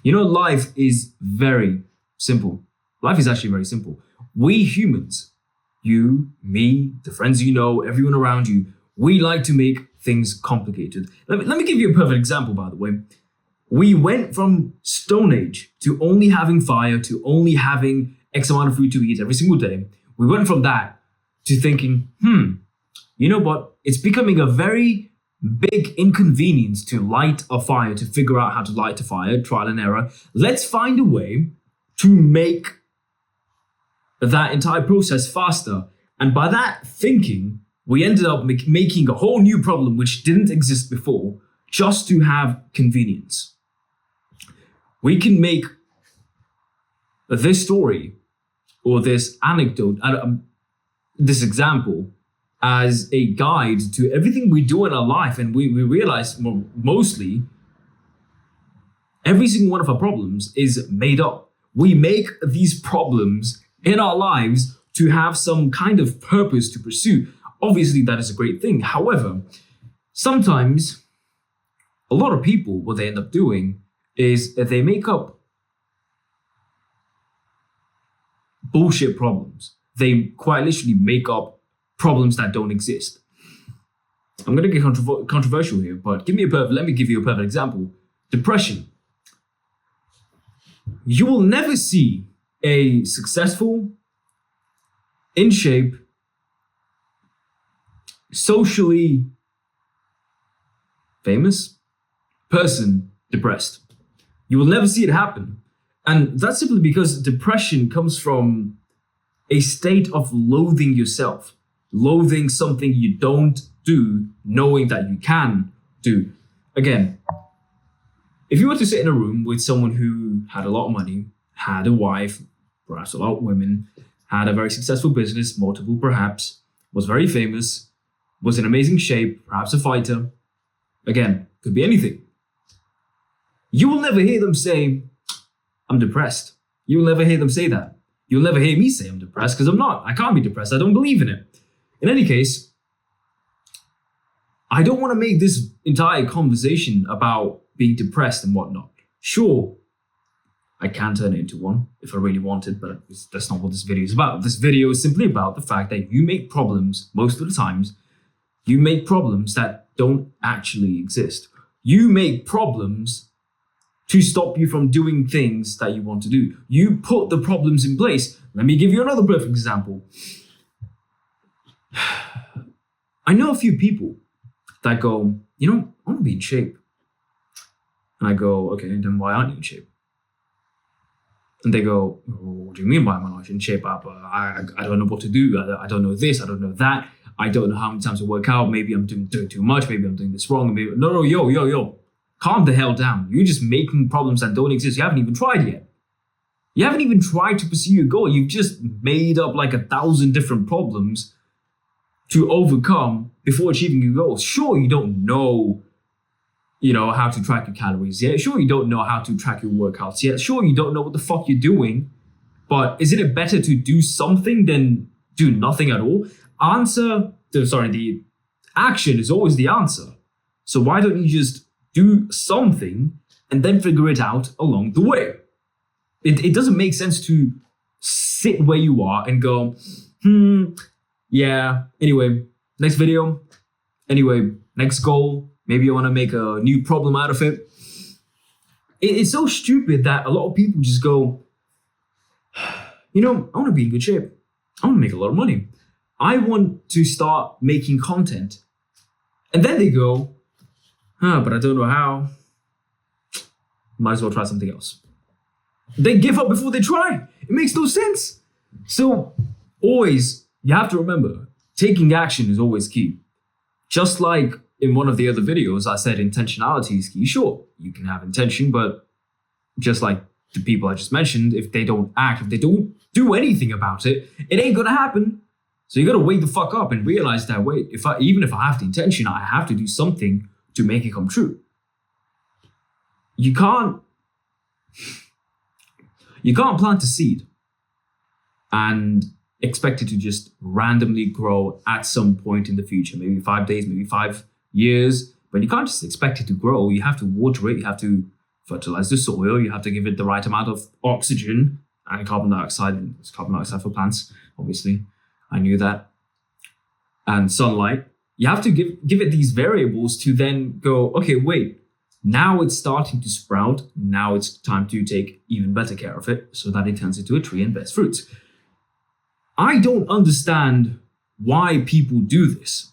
Life is very simple. Life is actually very simple. We humans, you, me, the friends you know, everyone around you, we like to make things complicated. Let me give you a perfect example, by the way. We went from Stone Age to only having fire, to only having X amount of food to eat every single day. We went from that to thinking, you know what? It's becoming a very big inconvenience to light a fire, to figure out how to light a fire, trial and error. Let's find a way to make that entire process faster. And by that thinking, we ended up making a whole new problem which didn't exist before, just to have convenience. We can make this story or this anecdote, this example, as a guide to everything we do in our life. And we realize mostly every single one of our problems is made up. We make these problems in our lives to have some kind of purpose to pursue. Obviously, that is a great thing. However, sometimes a lot of people, what they end up doing is they make up bullshit problems. They quite literally make up problems that don't exist. I'm going to get controversial here, but let me give you a perfect example. Depression. You will never see a successful, in shape, socially famous person depressed. You will never see it happen. And that's simply because depression comes from a state of loathing yourself, loathing something you don't do, knowing that you can do. Again, if you were to sit in a room with someone who had a lot of money, had a wife, perhaps a lot of women, had a very successful business, multiple perhaps, was very famous, was in amazing shape, perhaps a fighter, again, could be anything. You will never hear them say, I'm depressed. You will never hear them say that. You'll never hear me say I'm depressed because I'm not. I can't be depressed. I don't believe in it. In any case, I don't want to make this entire conversation about being depressed and whatnot. Sure, I can turn it into one if I really wanted, but that's not what this video is about. This video is simply about the fact that you make problems, most of the times, you make problems that don't actually exist. You make problems to stop you from doing things that you want to do. You put the problems in place. Let me give you another perfect example. I know a few people that go, I want to be in shape. And I go, okay, then why aren't you in shape? And they go, what do you mean why am I not in shape? I don't know what to do. I don't know this, I don't know that. I don't know how many times I work out. Maybe I'm doing too much. Maybe I'm doing this wrong. No, yo. Calm the hell down. You're just making problems that don't exist. You haven't even tried yet. You haven't even tried to pursue your goal. You've just made up like 1,000 different problems to overcome before achieving your goals. Sure, you don't know, how to track your calories yet. Sure, you don't know how to track your workouts yet. Sure, you don't know what the fuck you're doing. But isn't it better to do something than do nothing at all? The action is always the answer. So why don't you just do something and then figure it out along the way? It doesn't make sense to sit where you are and go, yeah, anyway, next video, anyway, next goal, maybe I want to make a new problem out of it. It's so stupid that a lot of people just go, I want to be in good shape. I want to make a lot of money. I want to start making content. And then they go, but I don't know how. Might as well try something else. They give up before they try. It makes no sense. So always, you have to remember, taking action is always key. Just like in one of the other videos, I said intentionality is key. Sure, you can have intention, but just like the people I just mentioned, if they don't act, if they don't do anything about it, it ain't gonna happen. So you gotta wake the fuck up and realize that, wait, even if I have the intention, I have to do something to make it come true. You can't plant a seed and expect it to just randomly grow at some point in the future, maybe 5 days, maybe 5 years, but you can't just expect it to grow. You have to water it, you have to fertilize the soil. You have to give it the right amount of oxygen and carbon dioxide. It's carbon dioxide for plants, obviously. I knew that. And sunlight. You have to give it these variables to then go, okay, wait, now it's starting to sprout. Now it's time to take even better care of it so that it turns into a tree and bears fruits. I don't understand why people do this,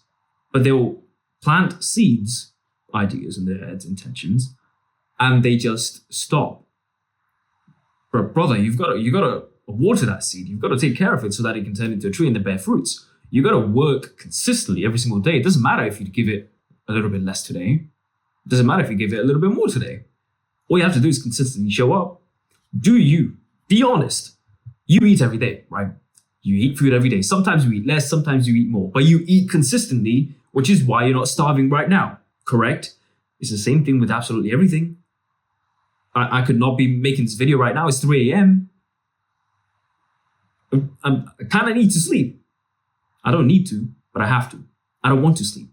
but they'll plant seeds, ideas in their heads, intentions, and they just stop. But brother, you've got to water that seed. You've got to take care of it so that it can turn into a tree and then bear fruits. You got to work consistently every single day. It doesn't matter if you give it a little bit less today. It doesn't matter if you give it a little bit more today. All you have to do is consistently show up. Do you. Be honest. You eat every day, right? You eat food every day. Sometimes you eat less, sometimes you eat more. But you eat consistently, which is why you're not starving right now, correct? It's the same thing with absolutely everything. I could not be making this video right now. It's 3 a.m. I kind of need to sleep. I don't need to, but I have to. I don't want to sleep.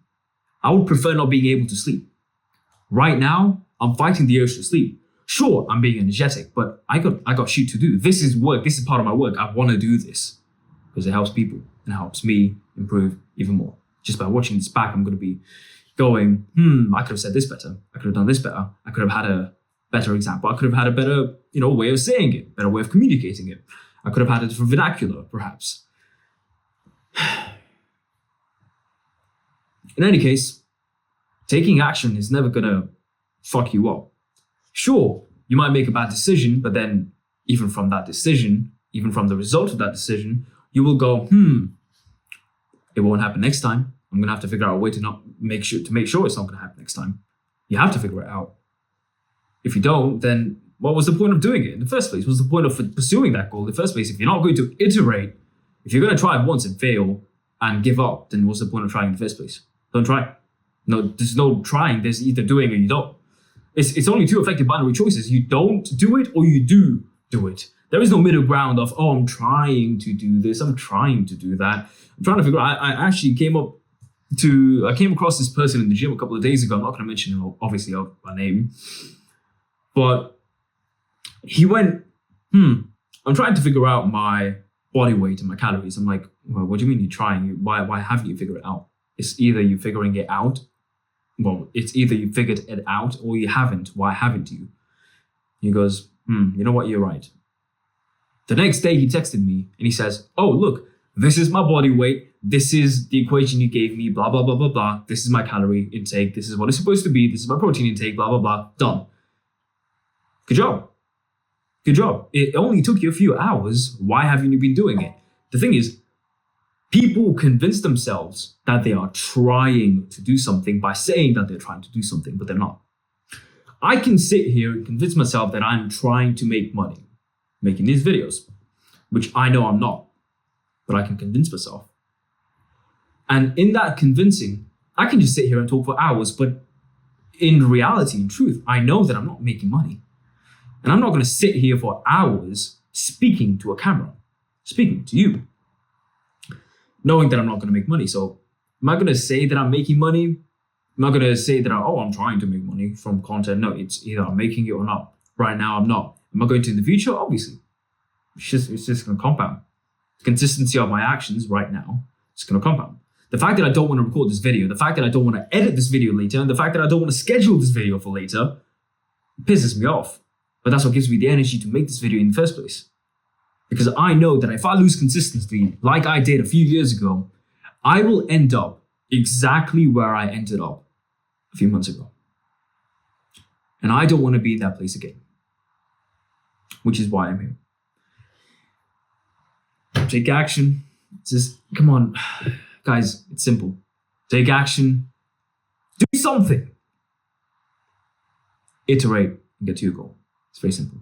I would prefer not being able to sleep. Right now, I'm fighting the urge to sleep. Sure, I'm being energetic, but I got shit to do. This is work. This is part of my work. I want to do this because it helps people and it helps me improve even more. Just by watching this back, I'm going to be going, I could have said this better. I could have done this better. I could have had a better example. I could have had a better, way of saying it, better way of communicating it. I could have had a different vernacular, perhaps. In any case, taking action is never going to fuck you up. Sure, you might make a bad decision, but then even from that decision, even from the result of that decision, you will go, it won't happen next time. I'm going to have to figure out a way to make sure it's not going to happen next time. You have to figure it out. If you don't, then what was the point of doing it in the first place? What's the point of pursuing that goal in the first place? If you're not going to iterate, if you're going to try it once and fail and give up, then what's the point of trying in the first place? Don't try. No, there's no trying. There's either doing or you don't. It's only two effective binary choices. You don't do it or you do it. There is no middle ground of, I'm trying to do this. I'm trying to do that. I'm trying to figure out. I actually came across this person in the gym a couple of days ago. I'm not going to mention him, obviously, by name. But he went, I'm trying to figure out my body weight and my calories. I'm like, well, what do you mean you're trying? Why haven't you figured it out? It's either you're figuring it out. Well, it's either you figured it out or you haven't. Why haven't you? He goes, you know what? You're right. The next day he texted me and he says, oh, look, this is my body weight. This is the equation you gave me, blah, blah, blah, blah, blah. This is my calorie intake. This is what it's supposed to be. This is my protein intake, blah, blah, blah. Done. Good job. Good job. It only took you a few hours. Why haven't you been doing it? The thing is, people convince themselves that they are trying to do something by saying that they're trying to do something, but they're not. I can sit here and convince myself that I'm trying to make money making these videos, which I know I'm not, but I can convince myself. And in that convincing, I can just sit here and talk for hours, but in reality, in truth, I know that I'm not making money. And I'm not going to sit here for hours speaking to a camera, speaking to you, knowing that I'm not going to make money. So am I going to say that I'm making money? I'm not going to say that, I'm trying to make money from content. No, it's either I'm making it or not. Right now, I'm not. Am I going to in the future? Obviously. It's just going to compound. Consistency of my actions right now, it's going to compound. The fact that I don't want to record this video, the fact that I don't want to edit this video later, and the fact that I don't want to schedule this video for later, pisses me off. But that's what gives me the energy to make this video in the first place. Because I know that if I lose consistency, like I did a few years ago, I will end up exactly where I ended up a few months ago. And I don't want to be in that place again. Which is why I'm here. Take action. Just, come on. Guys, it's simple. Take action. Do something. Iterate and get to your goal. It's very simple.